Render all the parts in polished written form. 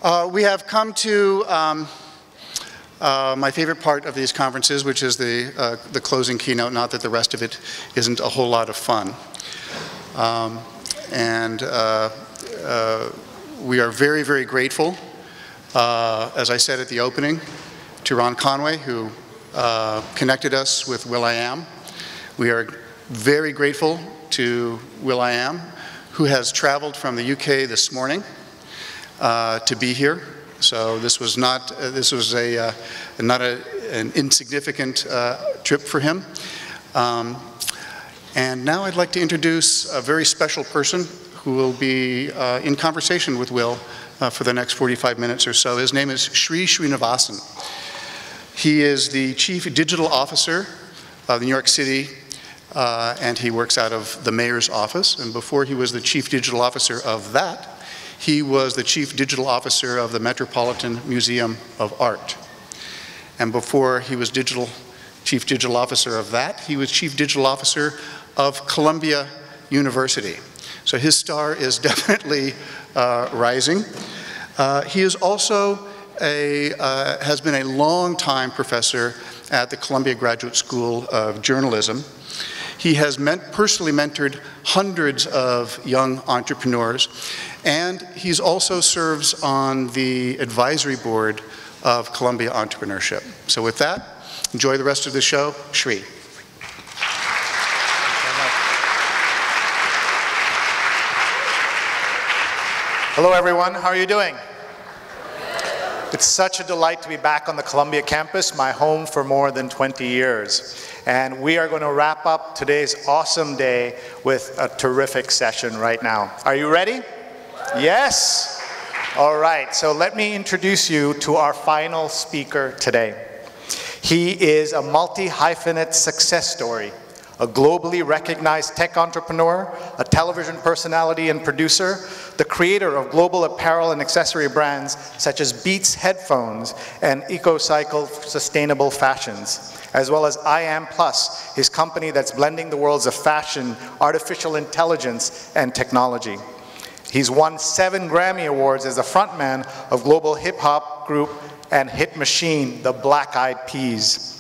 We have come to my favorite part of these conferences, which is the closing keynote, not that the rest of it isn't a whole lot of fun. We are very, very grateful, as I said at the opening, to Ron Conway, who connected us with will.i.am. We are very grateful to will.i.am, who has traveled from the UK this morning to be here. So this was not an insignificant trip for him. And now I'd like to introduce a very special person who will be in conversation with Will for the next 45 minutes or so. His name is Sri Srinivasan. He is the Chief Digital Officer of New York City, and he works out of the Mayor's office. And before he was the Chief Digital Officer of that, he was the Chief Digital Officer of the Metropolitan Museum of Art. And before he was Chief Digital Officer of that, he was Chief Digital Officer of Columbia University. So his star is definitely rising. He is also has been a long-time professor at the Columbia Graduate School of Journalism. He has personally mentored hundreds of young entrepreneurs, and he also serves on the advisory board of Columbia Entrepreneurship. So with that, enjoy the rest of the show. Sri. Hello everyone, how are you doing? It's such a delight to be back on the Columbia campus, my home for more than 20 years. And we are going to wrap up today's awesome day with a terrific session right now. Are you ready? Yes? All right, so let me introduce you to our final speaker today. He is a multi-hyphenate success story, a globally recognized tech entrepreneur, a television personality and producer, the creator of global apparel and accessory brands such as Beats headphones and EcoCycle sustainable fashions, as well as I.am Plus, his company that's blending the worlds of fashion, artificial intelligence, and technology. He's won 7 Grammy Awards as a frontman of global hip-hop group and hit machine, the Black Eyed Peas.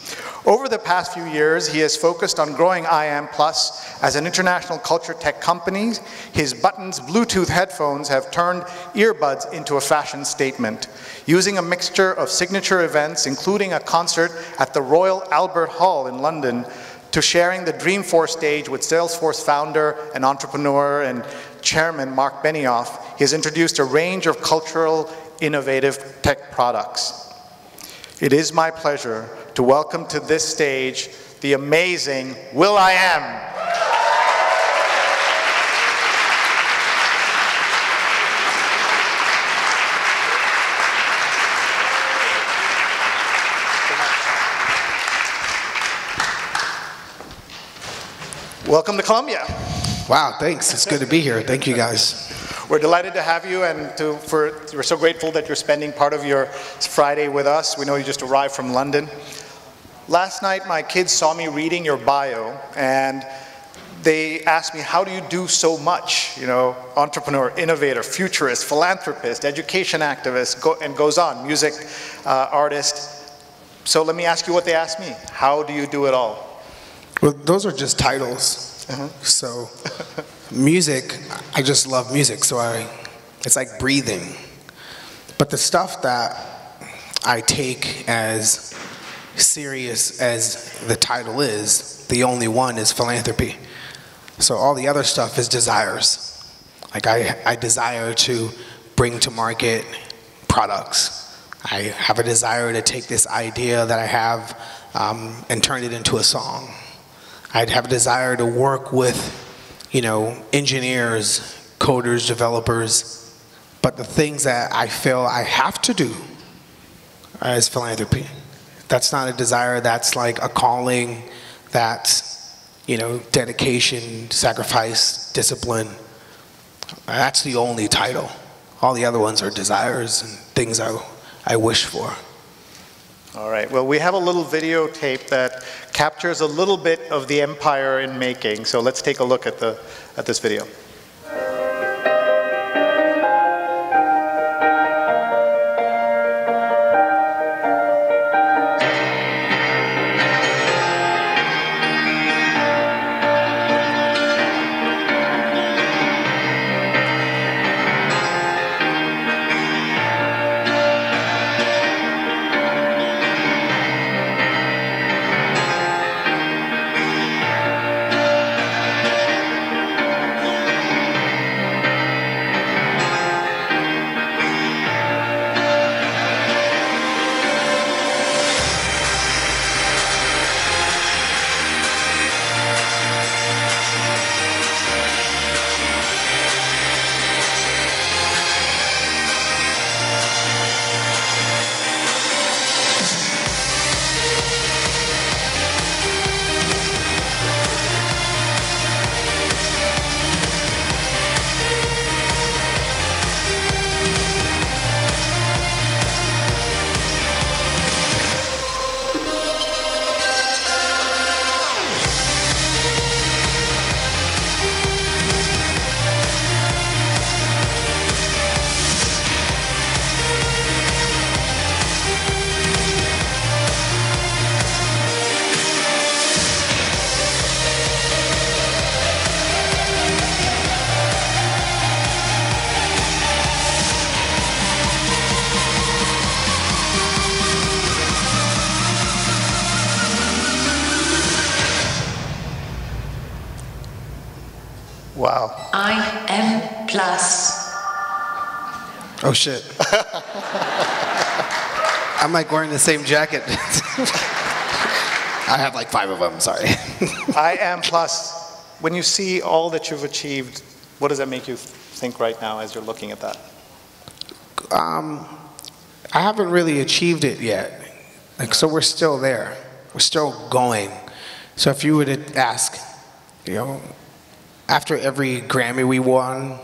Over the past few years, he has focused on growing I.am Plus as an international culture tech company. His Buttons Bluetooth headphones have turned earbuds into a fashion statement. Using a mixture of signature events, including a concert at the Royal Albert Hall in London, to sharing the Dreamforce stage with Salesforce founder and entrepreneur and chairman Mark Benioff, he has introduced a range of cultural, innovative tech products. It is my pleasure to welcome to this stage the amazing will.i.am. Welcome to Columbia. Wow, thanks. It's good to be here. Thank you, guys. We're delighted to have you, and we're so grateful that you're spending part of your Friday with us. We know you just arrived from London. Last night, my kids saw me reading your bio, and they asked me, how do you do so much? You know, entrepreneur, innovator, futurist, philanthropist, education activist, and goes on, music artist. So let me ask you what they asked me. How do you do it all? Well, those are just titles. So music, I just love music, so it's like breathing. But the stuff that I take as serious as the title is, the only one is philanthropy. So all the other stuff is desires. Like I desire to bring to market products. I have a desire to take this idea that I have and turn it into a song. I'd have a desire to work with, you know, engineers, coders, developers, but the things that I feel I have to do is philanthropy. That's not a desire, that's like a calling, that's, you know, dedication, sacrifice, discipline. That's the only title. All the other ones are desires and things I wish for. All right, well, we have a little videotape that captures a little bit of the empire in making, so let's take a look at this video. Wow. I.am plus. Oh shit. I'm like wearing the same jacket. I have like 5 of them, sorry. I.am plus. When you see all that you've achieved, what does that make you think right now as you're looking at that? I haven't really achieved it yet. Like, so we're still there. We're still going. So if you were to ask, you know, after every Grammy we won,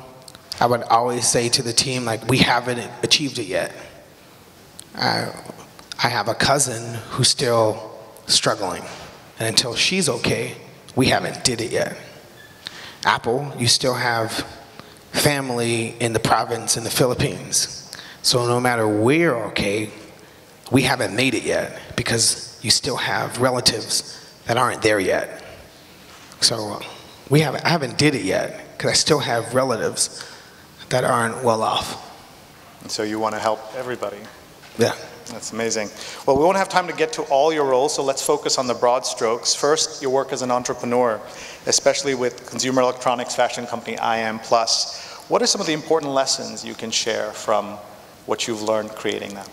I would always say to the team, like, we haven't achieved it yet. I have a cousin who's still struggling, and until she's okay, we haven't did it yet. Apple, you still have family in the province in the Philippines. So no matter where you're okay, we haven't made it yet because you still have relatives that aren't there yet. So I haven't did it yet because I still have relatives that aren't well off. And so you want to help everybody. Yeah. That's amazing. Well, we won't have time to get to all your roles, so let's focus on the broad strokes. First, your work as an entrepreneur, especially with consumer electronics fashion company I.am Plus. What are some of the important lessons you can share from what you've learned creating that?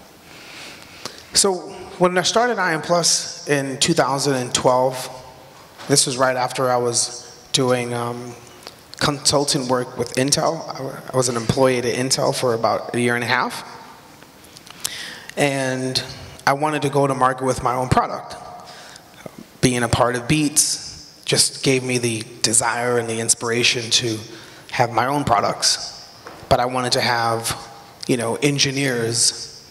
So when I started I.am Plus in 2012, this was right after I was doing consultant work with Intel. I was an employee at Intel for about 1.5 years. And I wanted to go to market with my own product. Being a part of Beats just gave me the desire and the inspiration to have my own products. But I wanted to have, you know, engineers.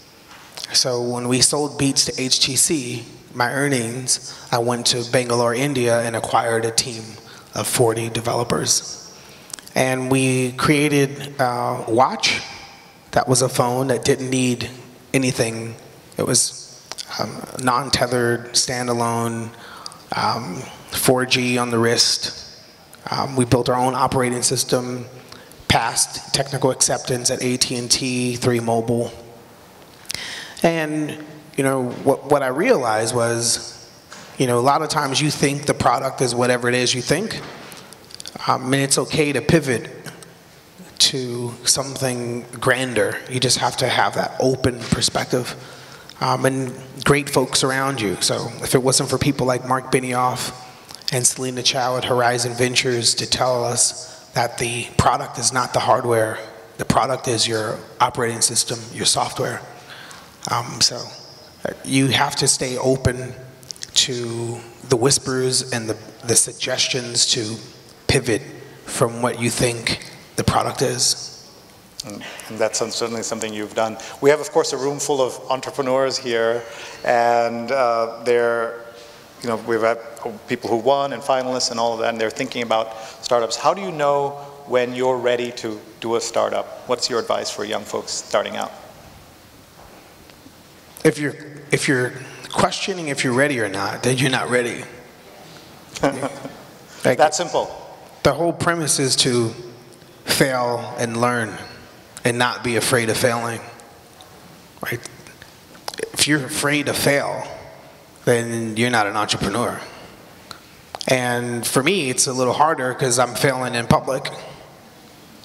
So when we sold Beats to HTC, my earnings, I went to Bangalore, India, and acquired a team of 40 developers. And we created a watch that was a phone that didn't need anything. It was non-tethered, standalone, 4G on the wrist. We built our own operating system, passed technical acceptance at AT&T, 3 Mobile. And you know, what I realized was, you know, a lot of times you think the product is whatever it is you think, and it's okay to pivot to something grander. You just have to have that open perspective and great folks around you. So if it wasn't for people like Mark Benioff and Selena Chow at Horizon Ventures to tell us that the product is not the hardware, the product is your operating system, your software. So you have to stay open to the whispers and the suggestions to pivot from what you think the product is. And that's certainly something you've done. We have, of course, a room full of entrepreneurs here, and you know, we've had people who won and finalists and all of that, and they're thinking about startups. How do you know when you're ready to do a startup? What's your advice for young folks starting out? If you're questioning if you're ready or not, then you're not ready. Like, that simple. The whole premise is to fail and learn and not be afraid of failing, right? If you're afraid to fail, then you're not an entrepreneur. And for me, it's a little harder because I'm failing in public.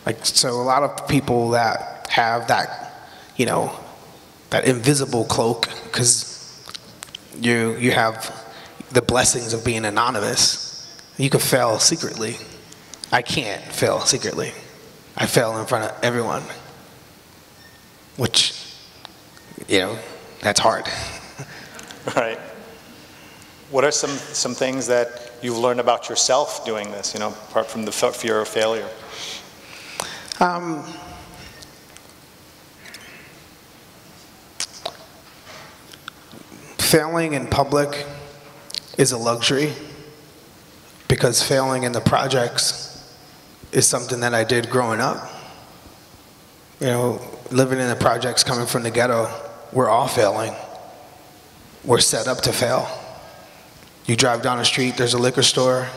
Like, so a lot of people that have that, you know, that invisible cloak, because you have the blessings of being anonymous, you can fail secretly. I can't fail secretly. I fail in front of everyone, which, you know, that's hard. Right. What are some things that you've learned about yourself doing this, you know, apart from the fear of failure? Failing in public is a luxury because failing in the projects is something that I did growing up. You know, living in the projects, coming from the ghetto, we're all failing. We're set up to fail. You drive down the street, there's a liquor store.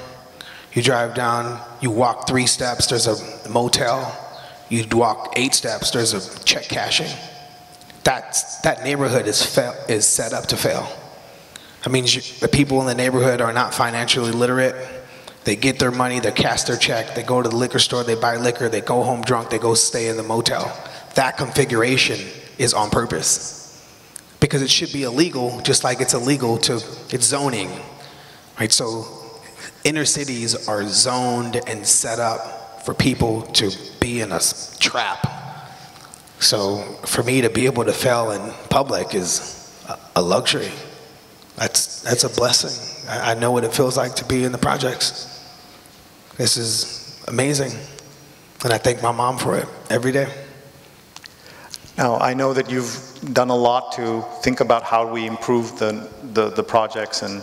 You drive down, you walk 3 steps, there's a motel. You walk 8 steps, there's a check cashing. That neighborhood is set up to fail. That means the people in the neighborhood are not financially literate. They get their money, they cash their check, they go to the liquor store, they buy liquor, they go home drunk, they go stay in the motel. That configuration is on purpose. Because it should be illegal, just like it's illegal to, it's zoning, right? So inner cities are zoned and set up for people to be in a trap. So for me to be able to fail in public is a luxury. That's a blessing. I know what it feels like to be in the projects. This is amazing. And I thank my mom for it every day. Now, I know that you've done a lot to think about how we improve the projects and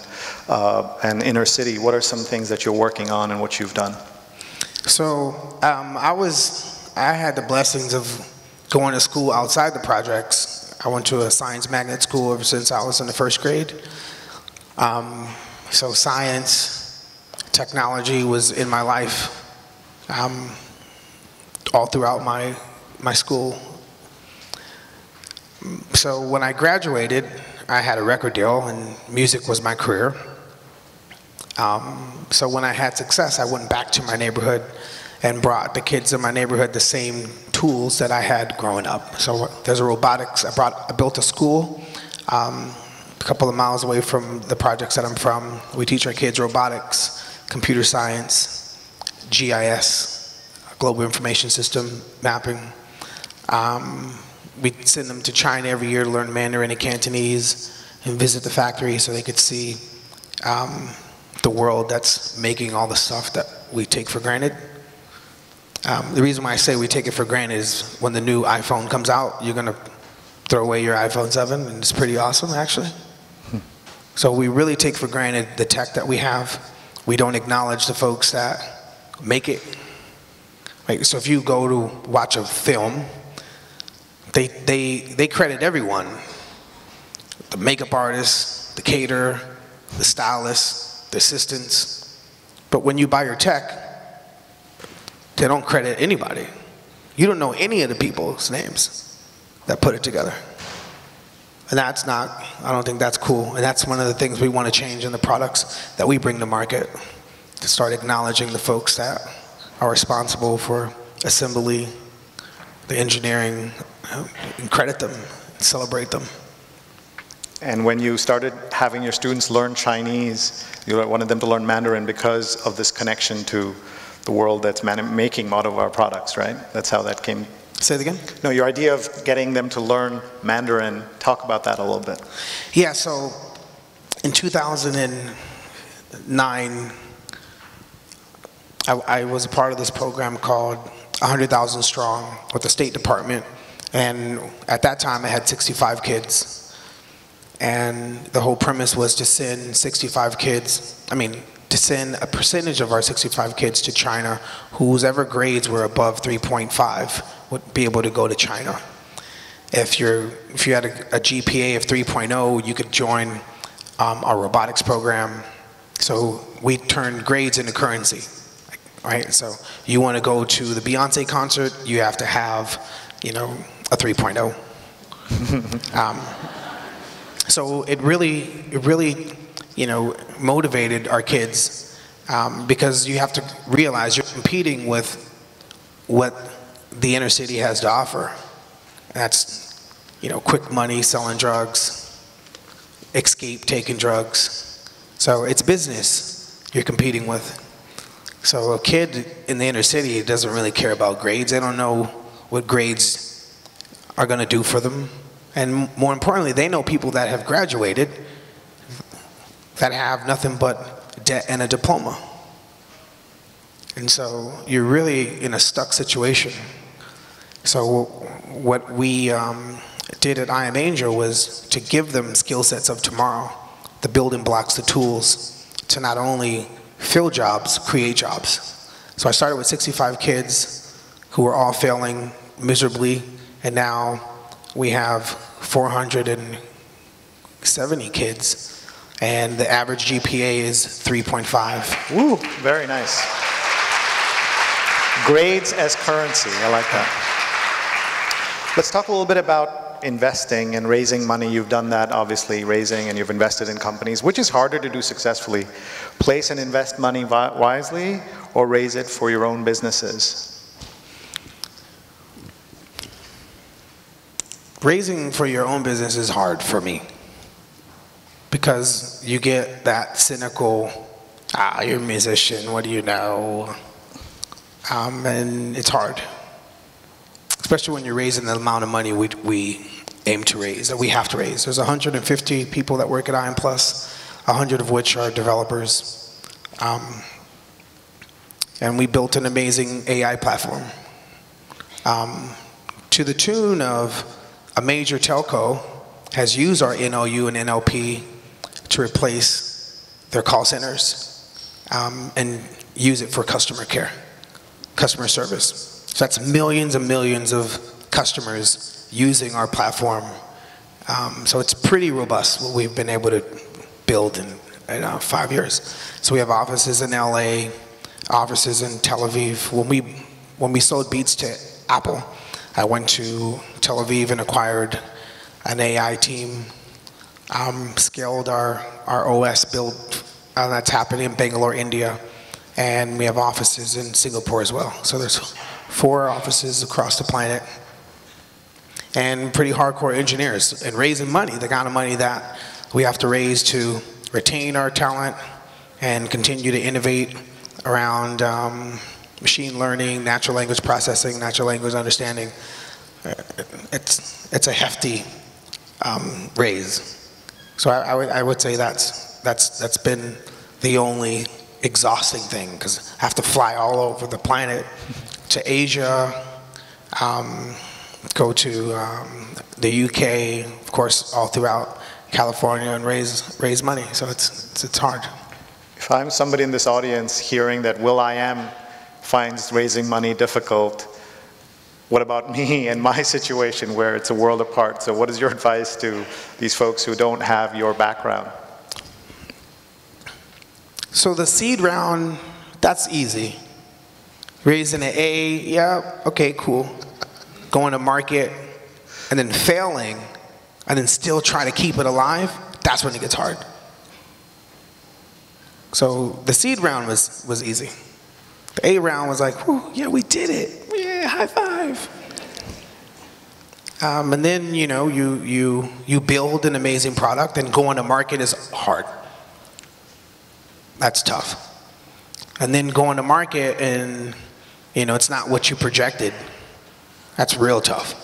inner city. What are some things that you're working on and what you've done? So I had the blessings of going to school outside the projects. I went to a science magnet school ever since I was in the first grade. So science, technology was in my life all throughout my school. So when I graduated, I had a record deal and music was my career. So when I had success, I went back to my neighborhood and brought the kids in my neighborhood the same tools that I had growing up. So there's a robotics, I built a school a couple of miles away from the projects that I'm from. We teach our kids robotics, computer science, GIS, global information system mapping. We send them to China every year to learn Mandarin and Cantonese and visit the factory so they could see the world that's making all the stuff that we take for granted. The reason why I say we take it for granted is when the new iPhone comes out, you're going to throw away your iPhone 7, and it's pretty awesome, actually. So we really take for granted the tech that we have. We don't acknowledge the folks that make it. Right? So if you go to watch a film, they credit everyone. The makeup artist, the caterer, the stylist, the assistants. But when you buy your tech, they don't credit anybody. You don't know any of the people's names that put it together. And that's not, I don't think that's cool. And that's one of the things we want to change in the products that we bring to market, to start acknowledging the folks that are responsible for assembly, the engineering, and credit them, and celebrate them. And when you started having your students learn Chinese, you wanted them to learn Mandarin because of this connection to the world that's making a lot of our products, right? That's how that came. Say it again? No, your idea of getting them to learn Mandarin, talk about that a little bit. Yeah, so in 2009, I was a part of this program called 100,000 Strong with the State Department. And at that time, I had 65 kids. And the whole premise was to send 65 kids, to send a percentage of our 65 kids to China, whose ever grades were above 3.5 would be able to go to China. If you had a GPA of 3.0, you could join our robotics program. So we turned grades into currency, right? So you want to go to the Beyonce concert, you have to have, a 3.0. So it really, motivated our kids because you have to realize you're competing with what the inner city has to offer. That's, quick money, selling drugs, escape, taking drugs. So it's business you're competing with. So a kid in the inner city doesn't really care about grades. They don't know what grades are going to do for them. And more importantly, they know people that have graduated that have nothing but debt and a diploma. And so you're really in a stuck situation. So what we did at I Am Angel was to give them skill sets of tomorrow, the building blocks, the tools, to not only fill jobs, create jobs. So I started with 65 kids who were all failing miserably, and now we have 470 kids, and the average GPA is 3.5. Ooh, very nice. Grades as currency, I like that. Let's talk a little bit about investing and raising money. You've done that, obviously, raising, and you've invested in companies. Which is harder to do successfully? Place and invest money wisely, or raise it for your own businesses? Raising for your own business is hard for me, because you get that cynical, you're a musician, what do you know? And it's hard, especially when you're raising the amount of money we aim to raise, that we have to raise. There's 150 people that work at IAM Plus, 100 of which are developers. And we built an amazing AI platform to the tune of a major telco has used our NLU and NLP to replace their call centers and use it for customer care, customer service. So that's millions and millions of customers using our platform. So it's pretty robust what we've been able to build in 5 years. So we have offices in LA, offices in Tel Aviv. When we sold Beats to Apple, I went to Tel Aviv and acquired an AI team, scaled our OS build that's happening in Bangalore, India, and we have offices in Singapore as well. So there's 4 offices across the planet, and pretty hardcore engineers, and raising money, the kind of money that we have to raise to retain our talent and continue to innovate around machine learning, natural language processing, natural language understanding. It's a hefty raise. So I would say that's been the only exhausting thing, because I have to fly all over the planet to Asia, go to the UK, of course, all throughout California, and raise money. So it's hard. If I'm somebody in this audience hearing that will.i.am finds raising money difficult, what about me and my situation where it's a world apart? So what is your advice to these folks who don't have your background? So the seed round, that's easy. Raising an A, yeah, okay, cool. Going to market, and then failing, and then still try to keep it alive, that's when it gets hard. So the seed round was easy. The A round was like, whew, yeah, we did it. Yeah, high five. And then, you build an amazing product, and going to market is hard. That's tough. And then going to market and, it's not what you projected. That's real tough.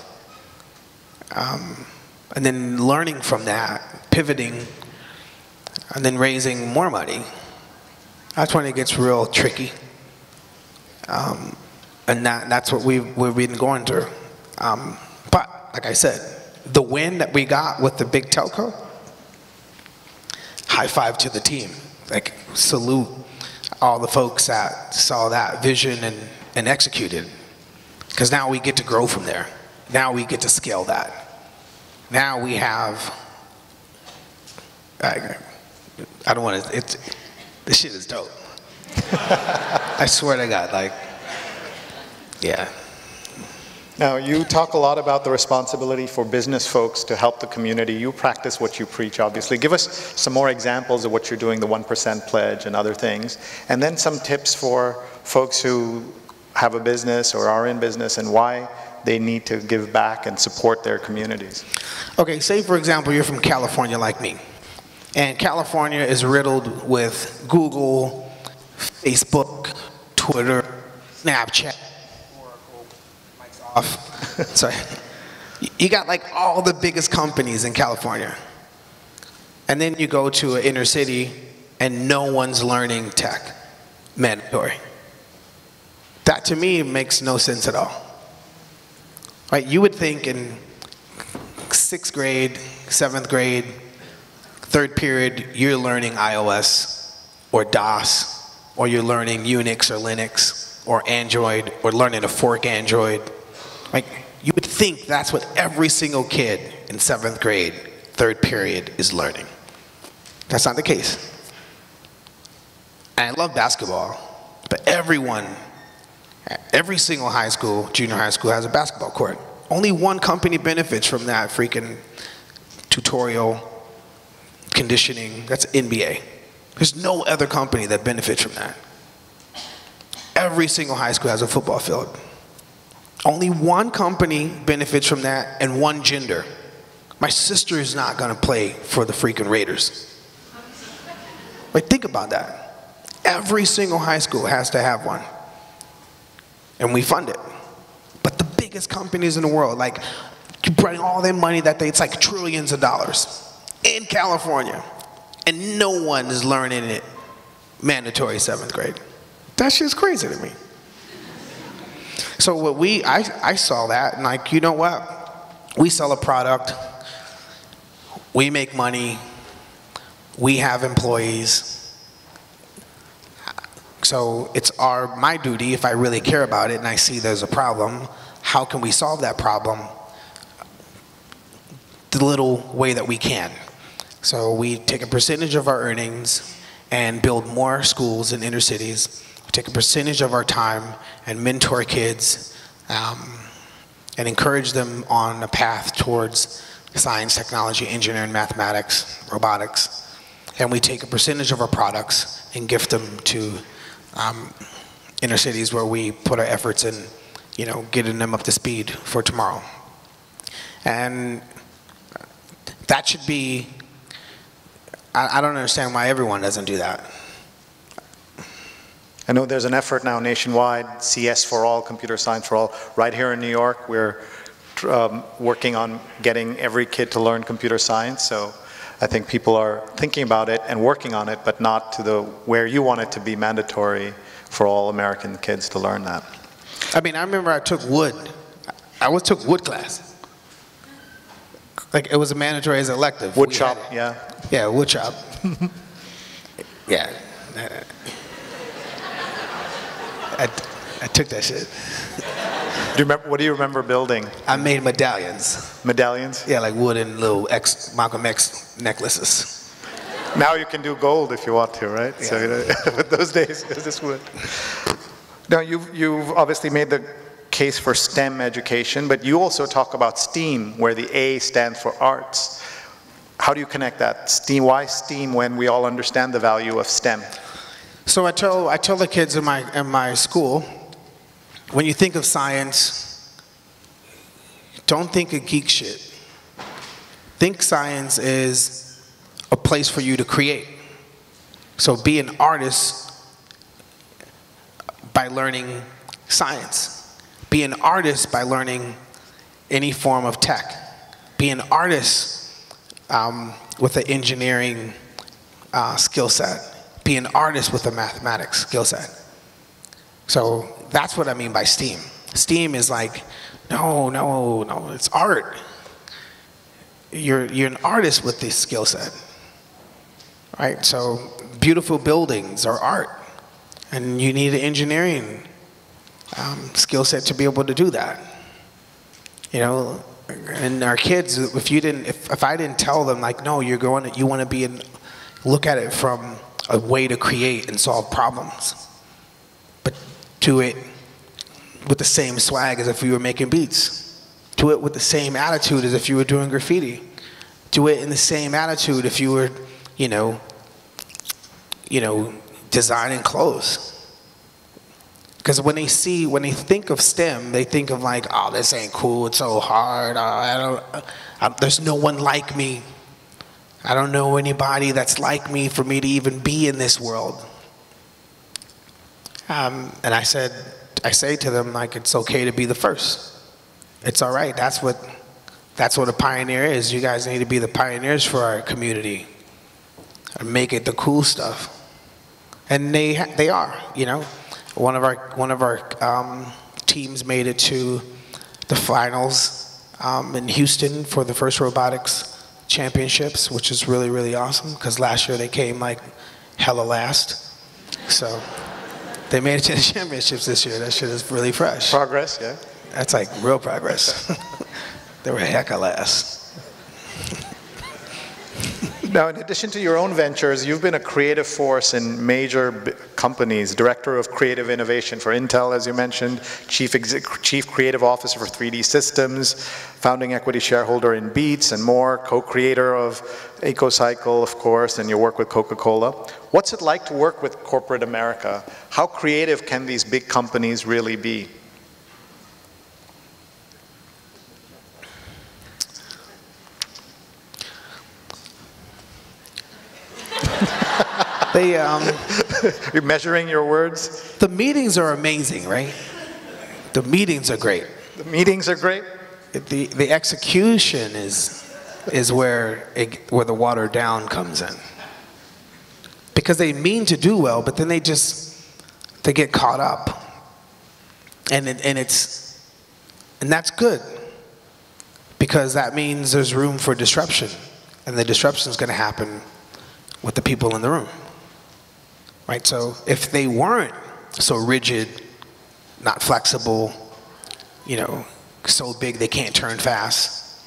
And then learning from that, pivoting, and then raising more money. That's when it gets real tricky. And that's what we've been going through. But like I said, the win that we got with the big telco, high five to the team. Like, salute all the folks that saw that vision and executed. Because now we get to grow from there. Now we get to scale that. Now we have, I don't want to, this shit is dope. I swear to God, yeah. Now, you talk a lot about the responsibility for business folks to help the community. You practice what you preach, obviously. Give us some more examples of what you're doing, the 1% pledge and other things. And then some tips for folks who have a business or are in business and why they need to give back and support their communities. Okay, say for example, you're from California like me. And California is riddled with Google, Facebook, Twitter, Snapchat, sorry. You got all the biggest companies in California. And then you go to an inner city and no one's learning tech. Mandatory. That to me makes no sense at all. Right? You would think in 6th grade, 7th grade, 3rd period, you're learning iOS or DOS, or you're learning Unix or Linux or Android, or learning to fork Android. You would think that's what every single kid in 7th grade, 3rd period is learning. That's not the case. And I love basketball, but every single high school, junior high school has a basketball court Only one company benefits from that freaking tutorial conditioning. That's NBA. There's no other company that benefits from that. Every single high school has a football field. Only one company benefits from that, and one gender. My sister is not going to play for the freaking Raiders. Like, think about that. Every single high school has to have one. And we fund it. But the biggest companies in the world, like, you bring all their money that it's like trillions of dollars in California, and no one is learning it mandatory 7th grade. That shit's crazy to me. So what I saw that, and like, you know what? We sell a product, we make money, we have employees. So it's my duty, if I really care about it and I see there's a problem, how can we solve that problem the little way that we can? So we take a percentage of our earnings and build more schools in inner cities. We take a percentage of our time and mentor kids and encourage them on a path towards science, technology, engineering, mathematics, robotics. And we take a percentage of our products and gift them to inner cities where we put our efforts in, you know, getting them up to speed for tomorrow. And that should be, I don't understand why everyone doesn't do that. I know there's an effort now nationwide, CS for all, computer science for all. Right here in New York, we're working on getting every kid to learn computer science. So I think people are thinking about it and working on it, but not to where you want it to be mandatory for all American kids to learn that. I mean, I remember I took wood. I took wood class. Like, it was a mandatory as an elective. Wood shop, yeah. Yeah, wood shop. Yeah. I took that shit. What do you remember building? I made medallions. Medallions? Yeah, like wooden little Malcolm X necklaces. Now you can do gold if you want to, right? Yeah. So, but those days, it was just wood. Now, you've obviously made the case for STEM education, but you also talk about STEAM, where the A stands for arts. How do you connect that? STEAM, why STEAM when we all understand the value of STEM? So I tell the kids in my school, when you think of science, don't think of geek shit. Think science is a place for you to create. So be an artist by learning science. Be an artist by learning any form of tech. Be an artist with an engineering skill set. Be an artist with a mathematics skill set. So that's what I mean by STEAM. STEAM is like, no, it's art. You're an artist with this skill set, right? So beautiful buildings are art, and you need an engineering skill set to be able to do that. You know, and our kids, if I didn't tell them, like, no, you want to look at it from a way to create and solve problems, but do it with the same swag as if you were making beats. Do it with the same attitude as if you were doing graffiti. Do it in the same attitude if you were, you know, designing clothes. Because when they think of STEM, they think of like, oh, this ain't cool, it's so hard, there's no one like me. I don't know anybody that's like me for me to even be in this world. And I say to them, like, it's okay to be the first. It's all right. That's what a pioneer is. You guys need to be the pioneers for our community and make it the cool stuff. And they are. You know, one of our teams made it to the finals in Houston for the first robotics championships, which is really, really awesome, because last year they came like hella last. So they made it to the championships this year. That shit is really fresh. Progress, yeah. That's like real progress. They were hecka last. Now, in addition to your own ventures, you've been a creative force in major companies, Director of Creative Innovation for Intel, as you mentioned, Chief Creative Officer for 3D Systems, founding equity shareholder in Beats and more, co-creator of EcoCycle, of course, and your work with Coca-Cola. What's it like to work with corporate America? How creative can these big companies really be? You're measuring your words? The meetings are amazing, right? The meetings are great. The meetings are great? The execution is where the watered down comes in. Because they mean to do well, but then they get caught up. And that's good. Because that means there's room for disruption. And the disruption is going to happen with the people in the room. Right? So if they weren't so rigid, not flexible, so big they can't turn fast,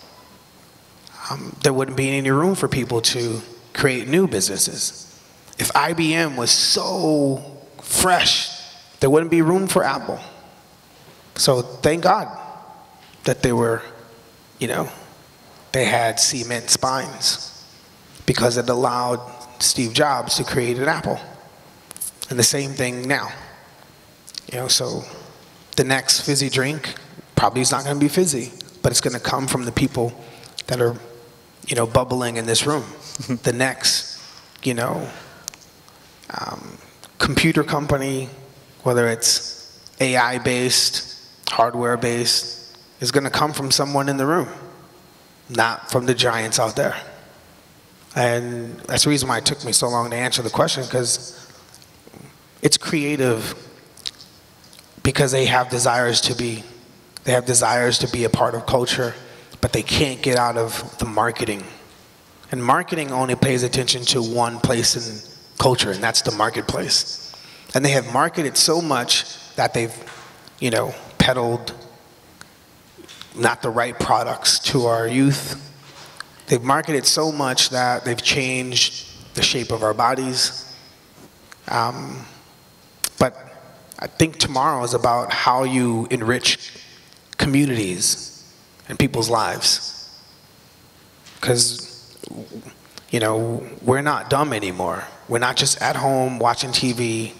there wouldn't be any room for people to create new businesses. If IBM was so fresh, there wouldn't be room for Apple. So thank God that they were, they had cement spines, because it allowed Steve Jobs to create an Apple. And the same thing now. So the next fizzy drink probably is not going to be fizzy, but it's going to come from the people that are, bubbling in this room. The next, computer company, whether it's AI-based, hardware-based, is going to come from someone in the room, not from the giants out there. And that's the reason why it took me so long to answer the question, because it's creative because they have desires to be a part of culture, but they can't get out of the marketing. And marketing only pays attention to one place in culture, and that's the marketplace. And they have marketed so much that they've, peddled not the right products to our youth. They've marketed so much that they've changed the shape of our bodies. But I think tomorrow is about how you enrich communities and people's lives. Because, we're not dumb anymore. We're not just at home watching TV.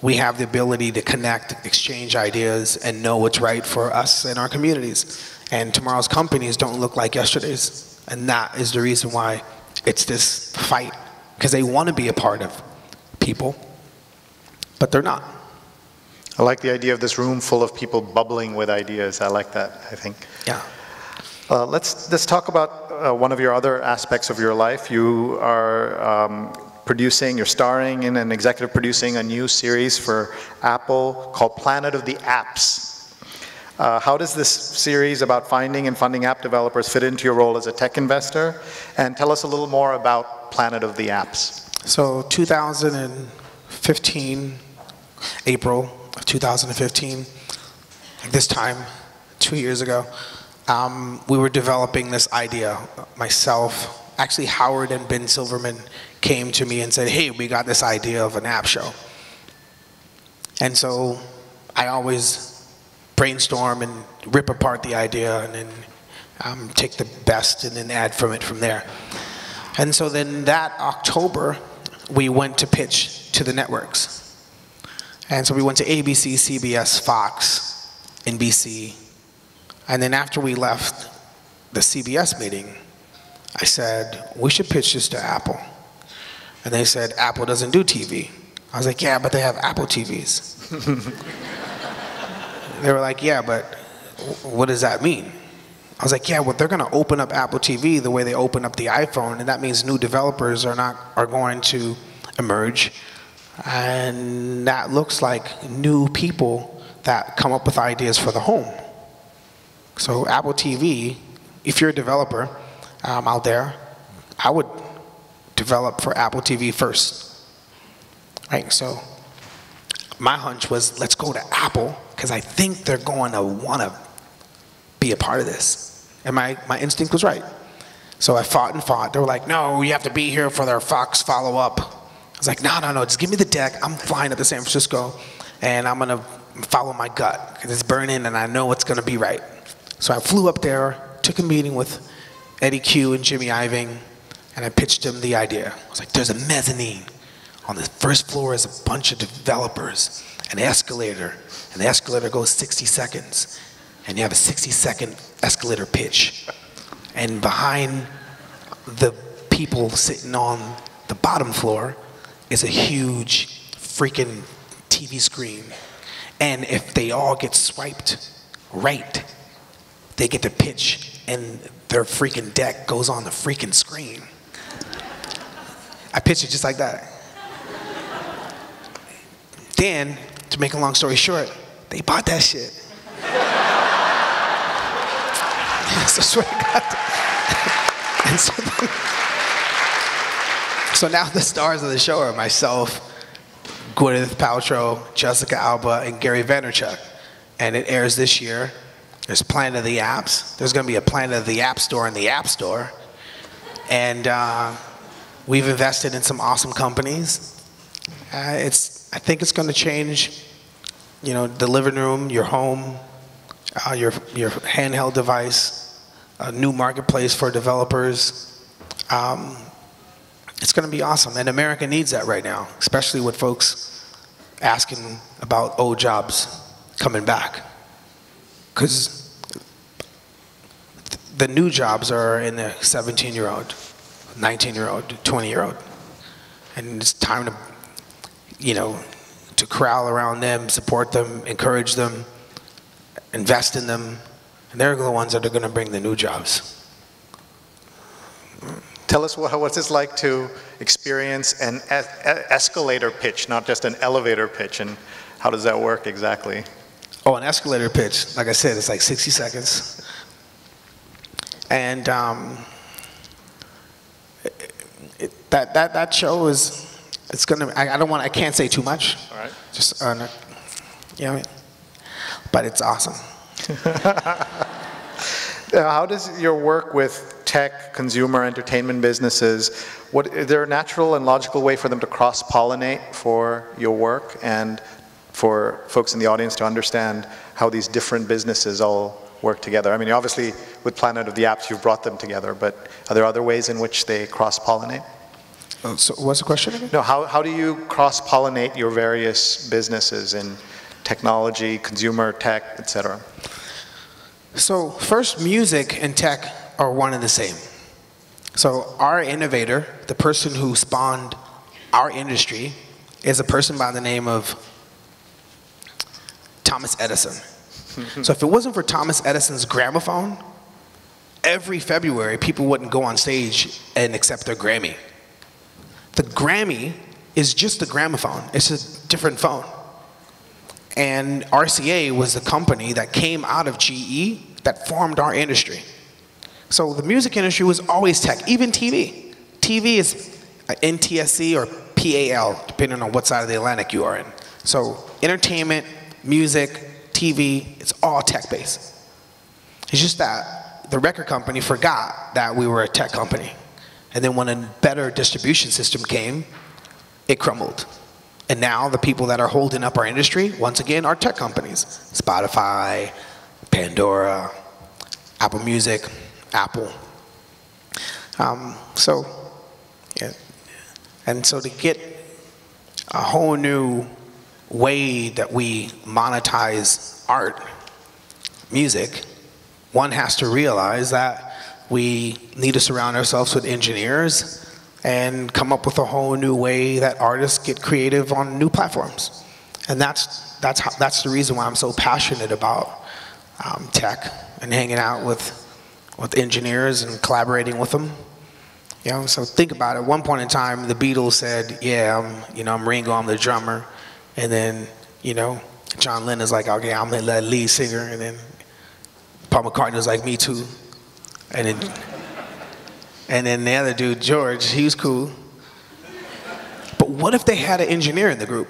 We have the ability to connect, exchange ideas, and know what's right for us and our communities. And tomorrow's companies don't look like yesterday's. And that is the reason why it's this fight. Because they want to be a part of people, but they're not. I like the idea of this room full of people bubbling with ideas. I like that, I think. Yeah. Let's talk about one of your other aspects of your life. You are you're starring in and executive producing a new series for Apple called Planet of the Apps. How does this series about finding and funding app developers fit into your role as a tech investor? And tell us a little more about Planet of the Apps. So 2015, April of 2015, this time, 2 years ago, we were developing this idea. Myself, actually Howard and Ben Silverman came to me and said, hey, we got this idea of an app show. And so I always brainstorm and rip apart the idea and then take the best and then add from it from there. And so then that October, we went to pitch to the networks. And so we went to ABC, CBS, Fox, NBC. And then after we left the CBS meeting, I said, we should pitch this to Apple. And they said, Apple doesn't do TV. I was like, yeah, but they have Apple TVs. They were like, yeah, but what does that mean? I was like, yeah, well, they're going to open up Apple TV the way they open up the iPhone, and that means new developers are going to emerge. And that looks like new people that come up with ideas for the home. So Apple TV, if you're a developer out there, I would develop for Apple TV first. Right? So my hunch was, let's go to Apple, because I think they're going to want to be a part of this. And my instinct was right. So I fought and fought. They were like, no, you have to be here for their Fox follow-up. I was like, no, just give me the deck. I'm flying up to San Francisco, and I'm going to follow my gut, because it's burning, and I know it's going to be right. So I flew up there, took a meeting with Eddie Q and Jimmy Iovine, and I pitched them the idea. I was like, there's a mezzanine. On the first floor is a bunch of developers, an escalator, and the escalator goes 60 seconds. And you have a 60-second escalator pitch. And behind the people sitting on the bottom floor is a huge freaking TV screen. And if they all get swiped right, they get to pitch, and their freaking deck goes on the freaking screen. I pitched it just like that. Then, to make a long story short, they bought that shit. So, swear to God. And so now the stars of the show are myself, Gwyneth Paltrow, Jessica Alba, and Gary Vaynerchuk. And it airs this year. There's Planet of the Apps. There's going to be a Planet of the App Store in the App Store. And we've invested in some awesome companies. I think it's going to change, the living room, your home, your handheld device, a new marketplace for developers. It's going to be awesome, and America needs that right now, especially with folks asking about old jobs coming back. Because the new jobs are in the 17-year-old, 19-year-old, 20-year-old. And it's time to corral around them, support them, encourage them, invest in them. And they're the ones that are going to bring the new jobs. Tell us what's it like to experience an escalator pitch, not just an elevator pitch, and how does that work exactly? Oh, an escalator pitch, like I said, it's like 60 seconds. And that show is, it's gonna, I can't say too much. All right. Just, but it's awesome. How does your work with tech, consumer, entertainment businesses, is there a natural and logical way for them to cross-pollinate for your work and for folks in the audience to understand how these different businesses all work together? I mean, obviously, with Planet of the Apps, you've brought them together, but are there other ways in which they cross-pollinate? So what's the question again? No, how do you cross-pollinate your various businesses in technology, consumer, tech, et cetera? So first, music and tech are one and the same. So our innovator, the person who spawned our industry, is a person by the name of Thomas Edison. So if it wasn't for Thomas Edison's gramophone, every February people wouldn't go on stage and accept their Grammy. The Grammy is just a gramophone. It's a different phone. And RCA was the company that came out of GE that formed our industry. So the music industry was always tech, even TV. TV is NTSC or PAL, depending on what side of the Atlantic you are in. So entertainment, music, TV, it's all tech-based. It's just that the record company forgot that we were a tech company. And then when a better distribution system came, it crumbled. And now the people that are holding up our industry, once again, are tech companies. Spotify, Pandora, Apple Music, Apple. Yeah. And so to get a whole new way that we monetize art, music, one has to realize that we need to surround ourselves with engineers and come up with a whole new way that artists get creative on new platforms. And that's the reason why I'm so passionate about tech and hanging out with engineers and collaborating with them. So think about it. At one point in time, the Beatles said, yeah, I'm Ringo, I'm the drummer. And then, John Lennon's like, okay, I'm the lead singer. And then Paul McCartney was like, me too. And then the other dude, George, he was cool. But what if they had an engineer in the group?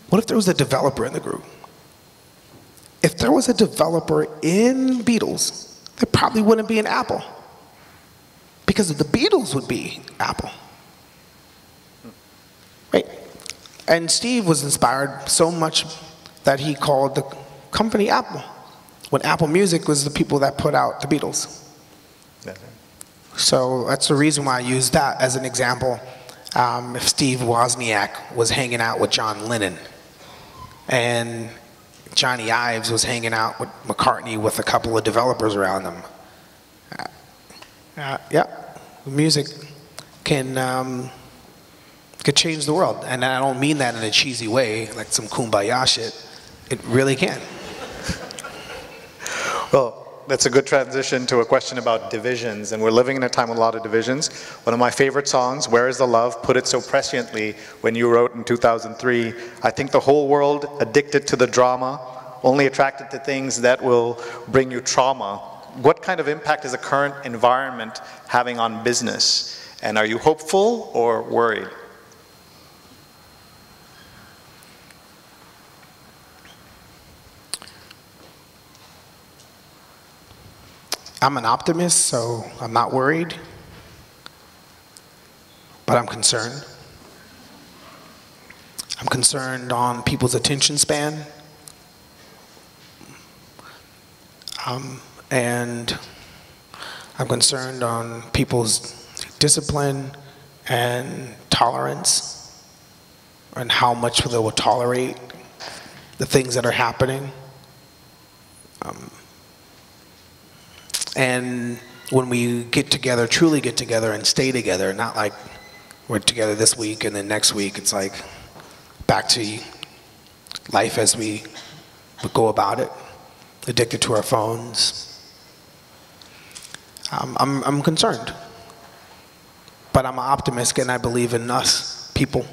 What if there was a developer in the group? If there was a developer in Beatles, there probably wouldn't be an Apple. because the Beatles would be Apple. Right? And Steve was inspired so much that he called the company Apple, when Apple Music was the people that put out the Beatles. So that's the reason why I use that as an example. If Steve Wozniak was hanging out with John Lennon, and Johnny Ives was hanging out with McCartney with a couple of developers around them. Yeah, music can change the world. And I don't mean that in a cheesy way, like some kumbaya shit. It really can. Well, that's a good transition to a question about divisions, and we're living in a time with a lot of divisions. One of my favorite songs, Where is the Love, put it so presciently when you wrote in 2003, I think the whole world addicted to the drama, only attracted to things that will bring you trauma. What kind of impact is the current environment having on business? And are you hopeful or worried? I'm an optimist, so I'm not worried, but I'm concerned. I'm concerned on people's attention span, and I'm concerned on people's discipline and tolerance, and how much they will tolerate the things that are happening. And when we get together, truly get together and stay together, not like we're together this week and then next week, it's like back to life as we would go about it, addicted to our phones. I'm concerned, but I'm an optimist and I believe in us, people.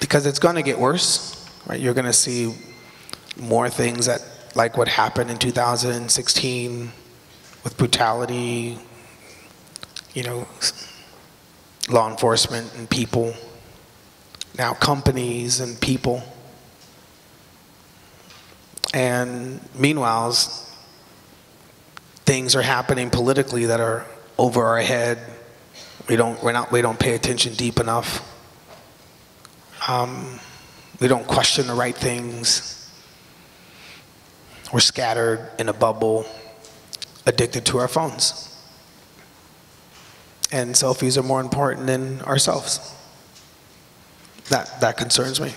Because it's gonna get worse, right? You're gonna see more things that, like what happened in 2016 with brutality, you know, law enforcement and people, now companies and people. And meanwhile, things are happening politically that are over our head. We don't pay attention deep enough. We don't question the right things. We're scattered in a bubble, addicted to our phones. And selfies are more important than ourselves. That concerns me.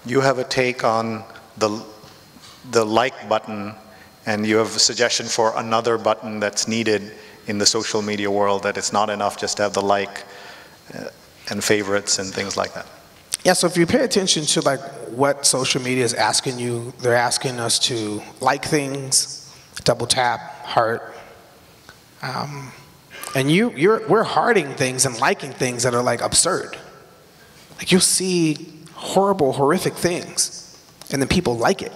You have a take on the like button, and you have a suggestion for another button that's needed in the social media world, that it's not enough just to have the like and favorites and things like that. Yeah, so if you pay attention to like what social media is asking you, they're asking us to like things, double tap, heart. And we're hearting things and liking things that are like absurd. Like you'll see horrible, horrific things, and then people like it.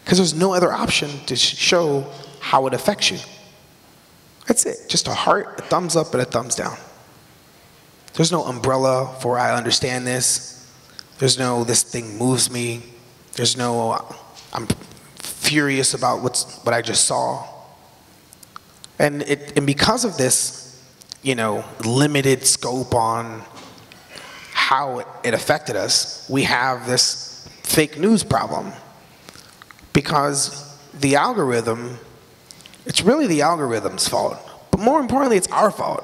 Because there's no other option to show how it affects you. That's it, just a heart, a thumbs up, and a thumbs down. There's no umbrella for I understand this. There's no this thing moves me. There's no I'm furious about what I just saw. And because of this, you know, limited scope on how it affected us, we have this fake news problem. Because the algorithm, it's really the algorithm's fault. But more importantly, it's our fault.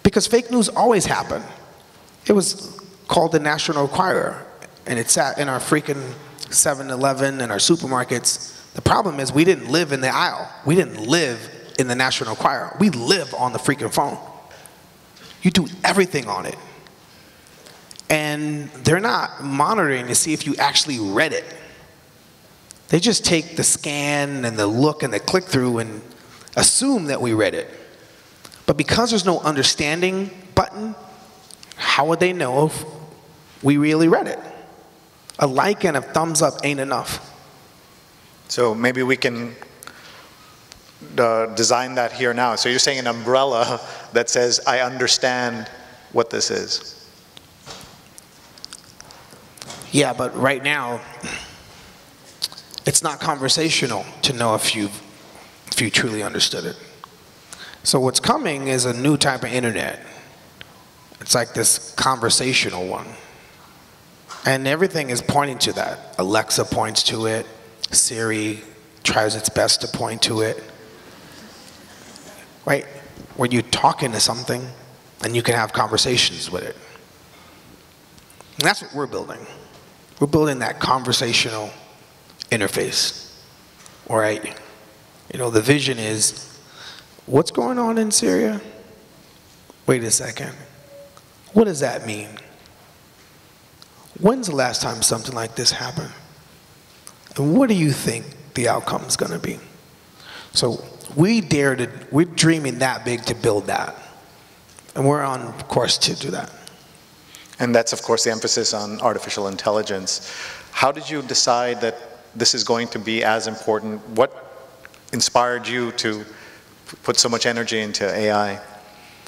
Because fake news always happened. It was called the National Enquirer, and it sat in our freaking 7-Eleven and our supermarkets. The problem is we didn't live in the aisle. We didn't live in the National Enquirer. We live on the freaking phone. You do everything on it. And they're not monitoring to see if you actually read it. They just take the scan and the look and the click through and assume that we read it. But because there's no understanding button, how would they know if we really read it? A like and a thumbs up ain't enough. So maybe we can design that here now. So you're saying an umbrella that says, I understand what this is. Yeah, but right now, it's not conversational to know if you truly understood it. So what's coming is a new type of internet. It's like this conversational one. And everything is pointing to that. Alexa points to it. Siri tries its best to point to it. Right? Where you're talking to something and you can have conversations with it. And that's what we're building. We're building that conversational interface. All right? You know, the vision is, what's going on in Syria? Wait a second. What does that mean? When's the last time something like this happened? And what do you think the outcome is going to be? So we're dreaming that big to build that. And we're on course to do that. And that's, of course, the emphasis on artificial intelligence. How did you decide that this is going to be as important? What inspired you to put so much energy into AI?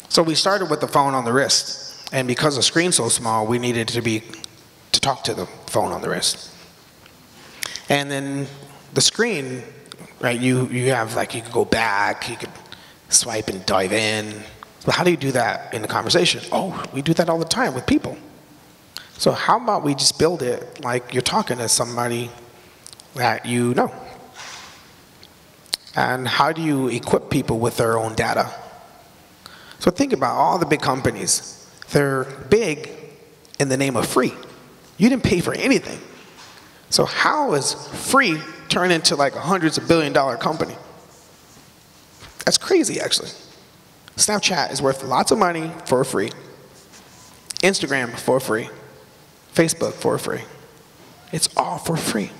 So we started with the phone on the wrist. And because the screen's so small, we needed to talk to the phone on the wrist. And then the screen, right, you have, like, you could go back, you could swipe and dive in. But how do you do that in a conversation? Oh, we do that all the time with people. So how about we just build it like you're talking to somebody that you know? And how do you equip people with their own data? So think about all the big companies. They're big in the name of free. You didn't pay for anything. So how is free turn into like a hundreds of billion-dollar company? That's crazy, actually. Snapchat is worth lots of money for free. Instagram for free. Facebook for free. It's all for free.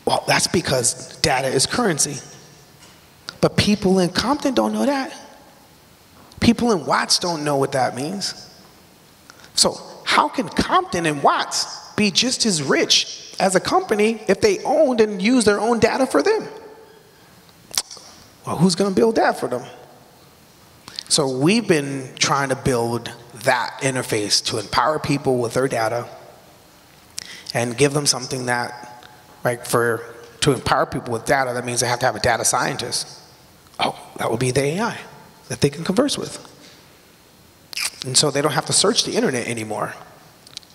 Well, that's because data is currency. But people in Compton don't know that. People in Watts don't know what that means. So how can Compton and Watts be just as rich as a company if they owned and used their own data for them? Well, who's going to build that for them? So we've been trying to build that interface to empower people with their data and give them something that, like, to empower people with data, that means they have to have a data scientist. Oh, that would be the AI that they can converse with. And so they don't have to search the internet anymore.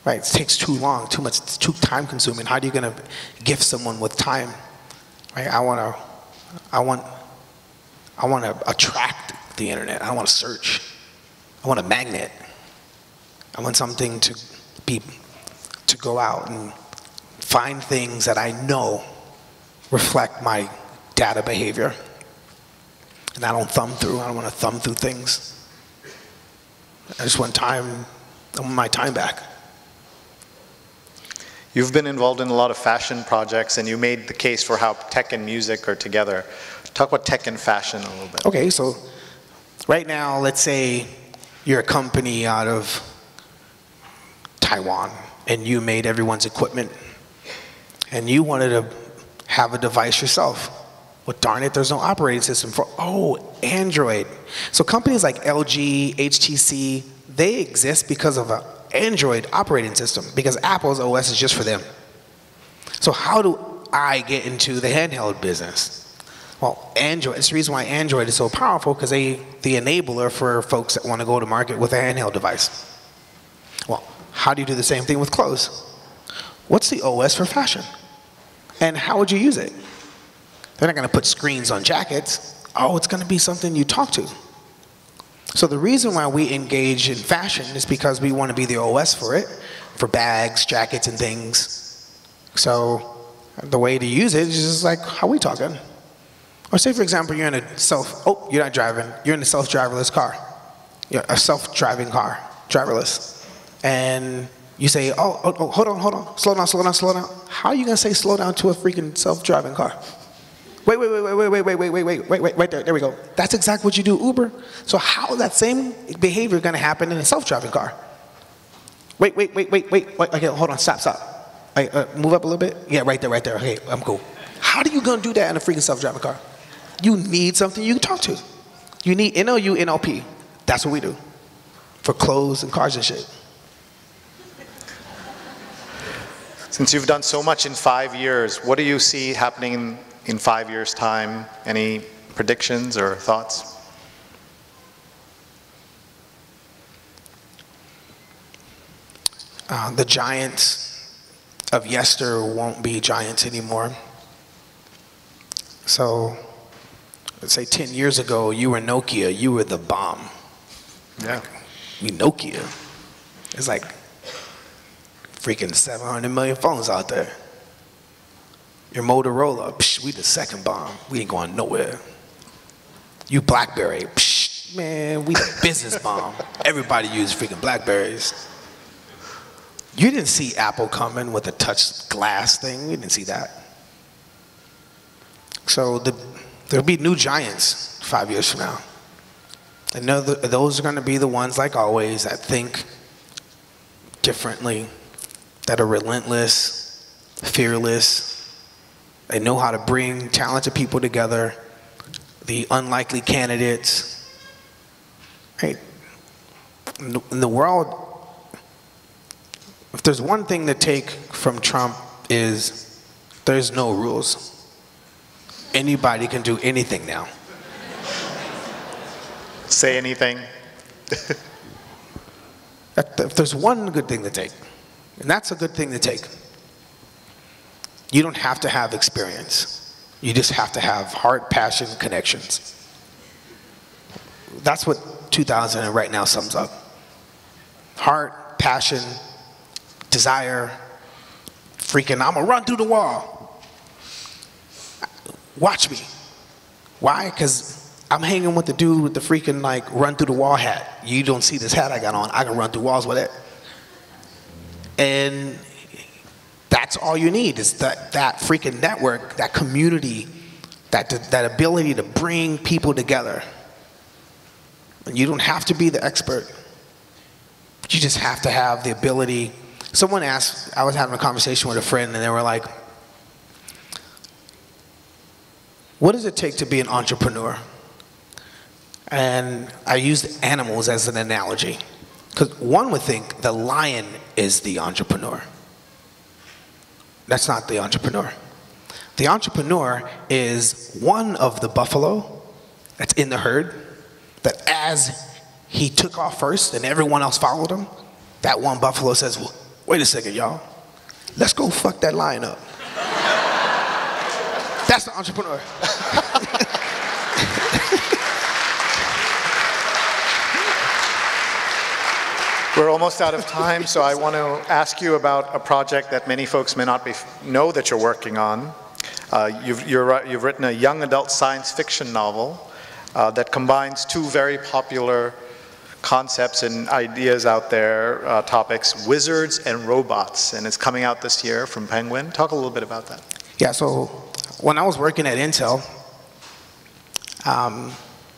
Right? It takes too long, too much, it's too time consuming. How are you going to gift someone with time? Right? I want to attract the internet. I don't want to search. I want a magnet. I want something to go out and find things that I know reflect my data behavior. And I don't thumb through. I don't want to thumb through things. I just want my time back. You've been involved in a lot of fashion projects, and you made the case for how tech and music are together. Talk about tech and fashion a little bit. Okay, so right now, let's say you're a company out of Taiwan, and you made everyone's equipment, and you wanted to have a device yourself. Well, darn it, there's no operating system for, Android. So companies like LG, HTC, they exist because of an Android operating system, because Apple's OS is just for them. So how do I get into the handheld business? Well, Android, it's the reason why Android is so powerful, because the enabler for folks that want to go to market with a handheld device. Well, how do you do the same thing with clothes? What's the OS for fashion? And how would you use it? They're not going to put screens on jackets. Oh, it's going to be something you talk to. So the reason why we engage in fashion is because we want to be the OS for it, for bags, jackets, and things. So the way to use it is just like how we talking. Or say, for example, you're in a you're not driving, you're in a self-driverless car. You're a self-driving car, driverless. And you say, hold on, slow down. How are you going to say slow down to a freaking self-driving car? Wait, right there we go. That's exactly what you do Uber. So how is that same behavior going to happen in a self-driving car? Wait, okay, hold on, stop. Move up a little bit. Yeah, right there, okay, I'm cool. How are you going to do that in a freaking self-driving car? You need something you can talk to. You need NLU, NLP. That's what we do for clothes and cars and shit. Since you've done so much in 5 years, what do you see happening in 5 years' time? Any predictions or thoughts? The giants of yester won't be giants anymore. So, let's say 10 years ago, you were Nokia, you were the bomb. Yeah. Nokia. It's like freaking 700 million phones out there. Your Motorola, psh, we the second bomb. We ain't going nowhere. You BlackBerry, psh, man, we the business bomb. Everybody uses freaking BlackBerries. You didn't see Apple coming with a touch glass thing. You didn't see that. So there'll be new giants 5 years from now. And those are going to be the ones, like always, that think differently, that are relentless, fearless. They know how to bring talented people together, the unlikely candidates. Right? In the world, if there's one thing to take from Trump is there's no rules. Anybody can do anything now. Say anything. If there's one good thing to take, and that's a good thing to take, you don't have to have experience. You just have to have heart, passion, connections. That's what 2000 right now sums up. Heart, passion, desire, freaking, I'm gonna run through the wall. Watch me. Why? Because I'm hanging with the dude with the freaking like run through the wall hat. You don't see this hat I got on. I can run through walls with it. And that's all you need is that freaking network, that community, that ability to bring people together. And you don't have to be the expert. But you just have to have the ability. Someone asked, I was having a conversation with a friend and they were like, what does it take to be an entrepreneur? And I used animals as an analogy. Because one would think the lion is the entrepreneur. That's not the entrepreneur. The entrepreneur is one of the buffalo that's in the herd, that as he took off first and everyone else followed him, that one buffalo says, well, wait a second, y'all. Let's go fuck that lion up. That's the entrepreneur. We're almost out of time, so I want to ask you about a project that many folks may not know that you're working on. You've written a young adult science fiction novel that combines two very popular concepts and ideas out there, topics, wizards and robots, and it's coming out this year from Penguin. Talk a little bit about that. Yeah, so when I was working at Intel,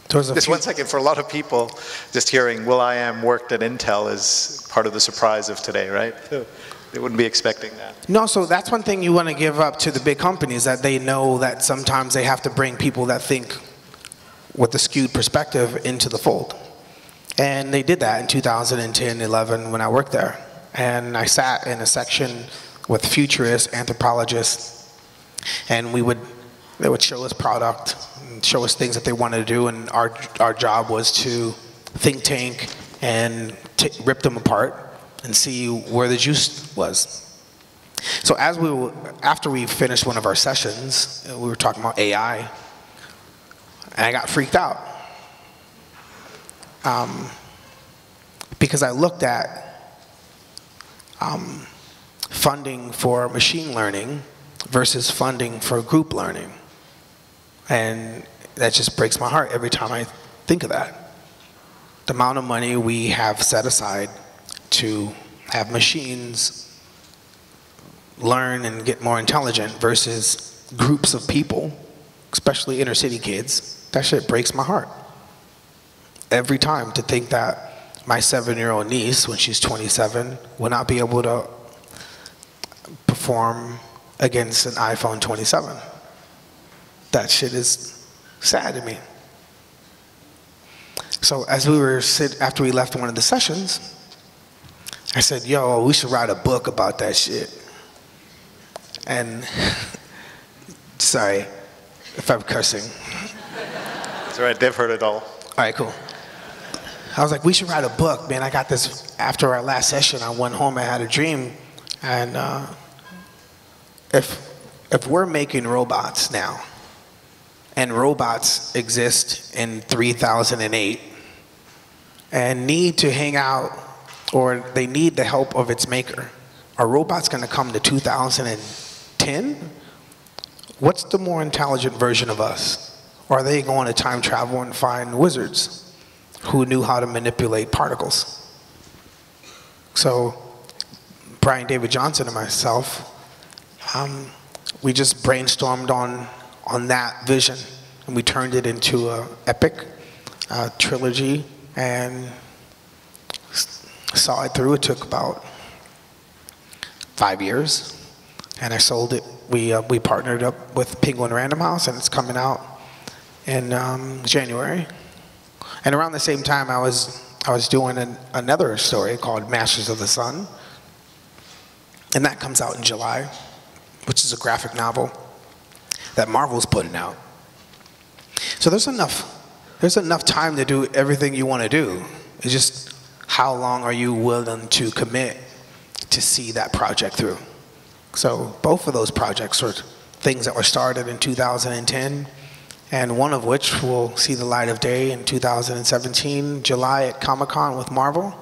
Just 1 second, for a lot of people, just hearing will.i.am worked at Intel is part of the surprise of today, right? They wouldn't be expecting that. No, so that's one thing you want to give up to the big companies, that they know that sometimes they have to bring people that think with a skewed perspective into the fold. And they did that in 2010, 11 when I worked there. And I sat in a section with futurists, anthropologists, and they would show us product, show us things that they wanted to do, and our job was to think tank and rip them apart and see where the juice was. So after we finished one of our sessions, we were talking about AI, and I got freaked out. Because I looked at funding for machine learning versus funding for group learning. And that just breaks my heart every time I think of that. The amount of money we have set aside to have machines learn and get more intelligent versus groups of people, especially inner city kids, that shit breaks my heart. Every time to think that my 7-year-old niece, when she's 27, will not be able to perform against an iPhone 27. That shit is sad to me. So as we were after we left one of the sessions, I said, yo, we should write a book about that shit. and sorry if I'm cursing. That's all right, they've heard it all. All right, cool. I was like, we should write a book, man. I got this after our last session. I went home, I had a dream, and if we're making robots now, and robots exist in 3008, and need to hang out, or they need the help of its maker, are robots going to come to 2010? What's the more intelligent version of us? Or are they going to time travel and find wizards who knew how to manipulate particles? So Brian David Johnson and myself, we just brainstormed on that vision, and we turned it into an epic trilogy and saw it through. It took about 5 years, and I sold it. We partnered up with Penguin Random House, and it's coming out in January. And around the same time, I was doing another story called Masters of the Sun, and that comes out in July, which is a graphic novel that Marvel's putting out. So there's enough time to do everything you want to do. It's just how long are you willing to commit to see that project through. So both of those projects are things that were started in 2010, and one of which will see the light of day in 2017, July at Comic-Con with Marvel,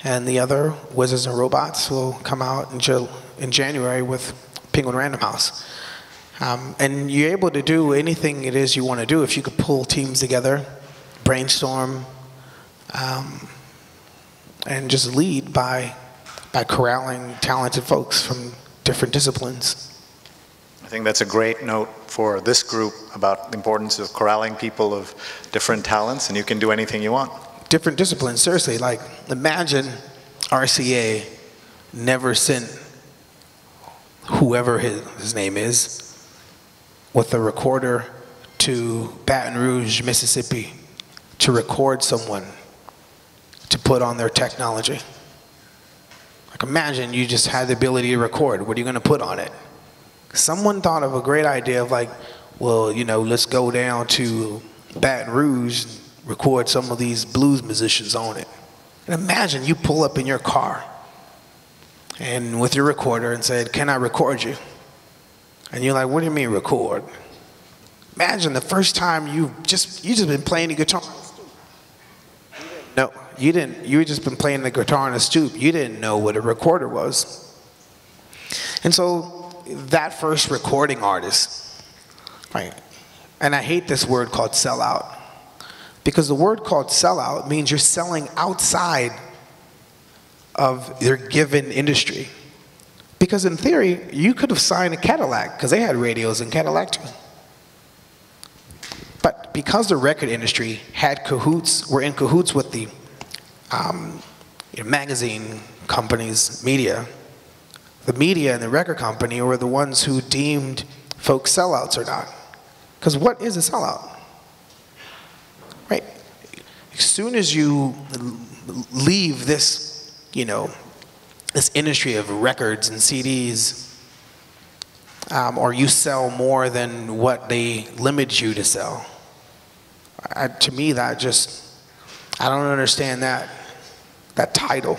and the other, Wizards and Robots, will come out in January with Penguin Random House. And you're able to do anything it is you want to do if you could pull teams together, brainstorm, and just lead by corralling talented folks from different disciplines. I think that's a great note for this group about the importance of corralling people of different talents, and you can do anything you want. Different disciplines, seriously. Like, imagine RCA never sent whoever his name is with a recorder to Baton Rouge, Mississippi to record someone to put on their technology. Like, imagine you just had the ability to record. What are you going to put on it? Someone thought of a great idea of like, well, you know, let's go down to Baton Rouge and record some of these blues musicians on it. And imagine you pull up in your car and with your recorder and said, can I record you? And you're like, what do you mean record? Imagine the first time you just been playing the guitar. No, you didn't. You just been playing the guitar on a stoop. You didn't know what a recorder was. And so that first recording artist, right? And I hate this word called sellout, because the word called sellout means you're selling outside of your given industry. Because in theory, you could have signed a Cadillac, because they had radios in Cadillac too. But because the record industry were in cahoots with the magazine companies, media, the media and the record company were the ones who deemed folks sellouts or not. Because what is a sellout? Right? As soon as you leave this, you know, this industry of records and CDs, or you sell more than what they limit you to sell, to me that just, I don't understand that title,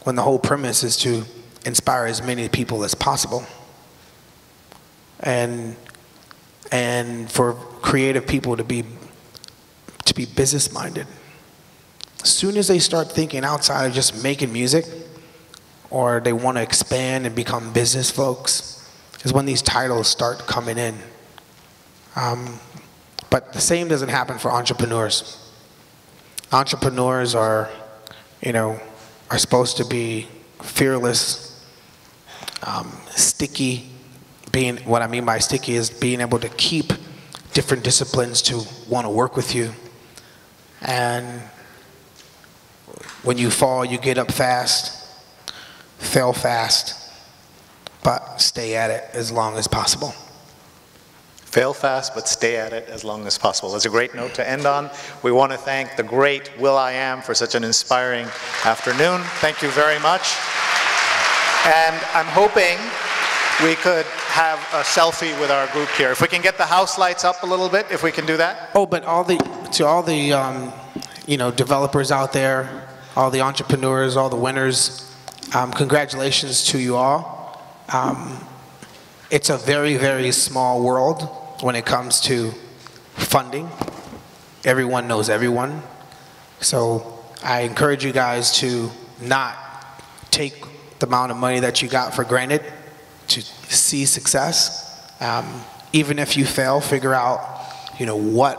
when the whole premise is to inspire as many people as possible. And for creative people to be business minded. As soon as they start thinking outside of just making music, or they want to expand and become business folks, is when these titles start coming in. But the same doesn't happen for entrepreneurs. Entrepreneurs are supposed to be fearless, sticky. What I mean by sticky is being able to keep different disciplines to want to work with you. And when you fall, you get up fast, fail fast, but stay at it as long as possible. Fail fast, but stay at it as long as possible. That's a great note to end on. We want to thank the great will.i.am for such an inspiring afternoon. Thank you very much. And I'm hoping we could have a selfie with our group here. If we can get the house lights up a little bit, if we can do that. Oh, but to all the you know, developers out there, all the entrepreneurs, all the winners, congratulations to you all. It's a very, very small world when it comes to funding. Everyone knows everyone. So I encourage you guys to not take the amount of money that you got for granted to see success. Even if you fail, figure out, you know, what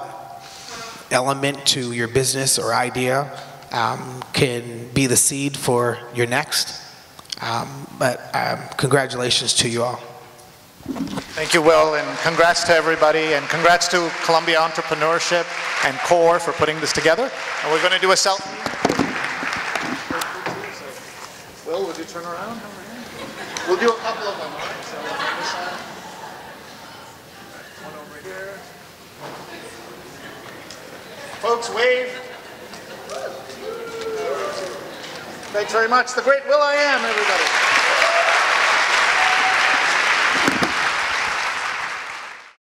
element to your business or idea can be the seed for your next. But congratulations to you all. Thank you, Will, and congrats to everybody, and congrats to Columbia Entrepreneurship and CORE for putting this together. And we're going to do a selfie. Will, would you turn around? We'll do a couple of them, all right? So on this side. One over here. Folks, wave. Thanks very much. The great will.i.am, everybody.